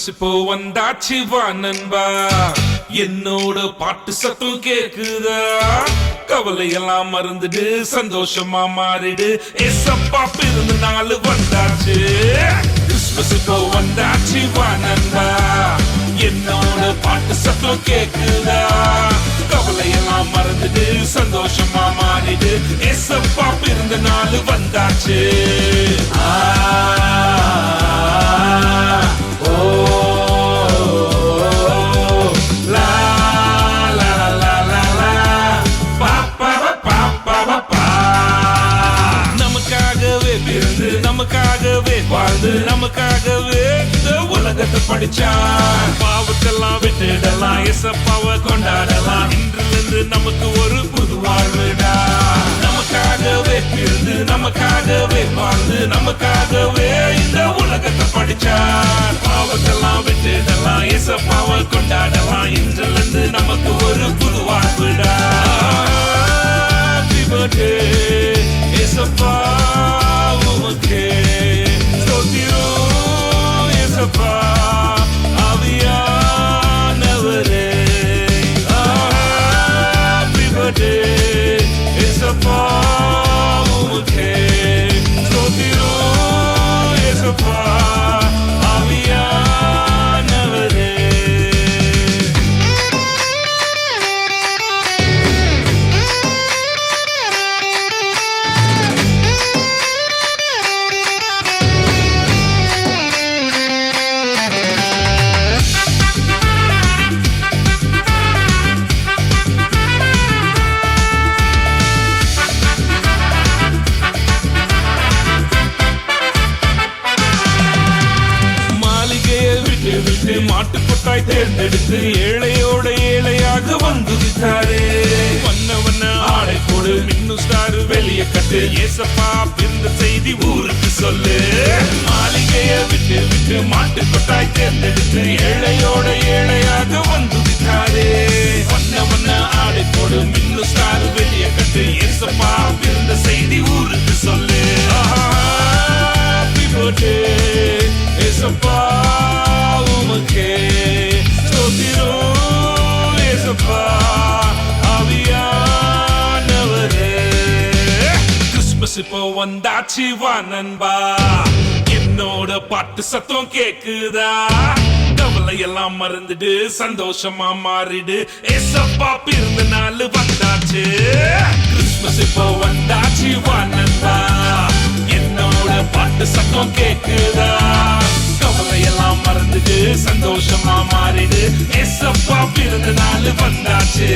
Christmas இப்போ வந்தாச்சு வா நண்பா, என்னோட பாட்டு சத்தம் கேக்குதா? கவலை எல்லாம் மறந்துடு, சந்தோஷமா மாறிடு, ஏசப்பா பிறந்த நாள் வந்தாச்சு. கிறிஸ்மஸ் இப்போ வந்தாச்சு வா நண்பா, என்னோட பாட்டு சத்தம் கேக்குதா? கவலை எல்லாம் மறந்துடு, சந்தோஷமா மாறிடு, ஏசப்பா பிறந்த நாள் வந்தாச்சு. நமக்காகவே வாழ்ந்து நமக்காகவே இந்த உலகத்தை படிச்சான். பாவத்தெல்லாம் விட்டுடலாம், ஏசப்பாவை கொண்டாடலாம், இன்றிலிருந்து நமக்கு ஒரு புது வாழ்வுடா. நமக்காகவே இருந்து நமக்காகவே வாழ்ந்து நமக்காகவே இந்த உலகத்தை படிச்சான். பாவத்தெல்லாம் விட்டுடலாம், ஏசப்பாவை கொண்டாடலாம், இன்றிலிருந்து நமக்கு ஒரு புது வாழ்வுடா. Happy birthday ஏசப்பா உமக்கே, ஸ்தோத்திரம் ஏசப்பா ஆவியானவரே. Happy birthday ஏசப்பா உமக்கே, ஸ்தோத்திரம் ஏசப்பா ஆவியானவரே. மாட்டுக்கொட்டாய் தேர்ந்தெடுத்து ஏழையோட ஏழையாக வந்து விட்டாரே. வண்ண வண்ண ஆடை போடு, மின்னு ஸ்டார் வெளிய கட்டு, ஏசப்பா பிறந்த செய்தி ஊருக்கு சொல்லு. மாளிகைய விட்டு விட்டு மாட்டுக்கொட்டாய் தேர்ந்தெடுத்து ஏழையோட ஏழையாக வந்து விட்டாரே. வண்ண வண்ண ஆடை போடு, மின்னு ஸ்டார் வெளிய கட்டு, ஏசப்பா பிறந்த செய்தி ஊருக்கு சொல்லு. Happy birthday ஏசப்பா உமக்கே, ஸ்தோத்திரம் ஏசப்பா ஆவியானவரே. கிறிஸ்மஸ் இப்போ வந்தாச்சு வா நண்பா, என்னோட பாட்டு சத்தம் கேக்குதா? கவலை எல்லாம் மறந்துடு, சந்தோஷமா மாறிடு, ஏசப்பா பிறந்த நாள் வந்தாச்சு. கிறிஸ்மஸ் இப்போ வந்தாச்சு வா நண்பா, என்னோட பாட்டு சத்தம் கேக்குதா? கவலை எல்லாம் மறந்துடு, சந்தோஷமா மாறிடு, ஏசப்பா பிறந்த நாள் வந்தாச்சு.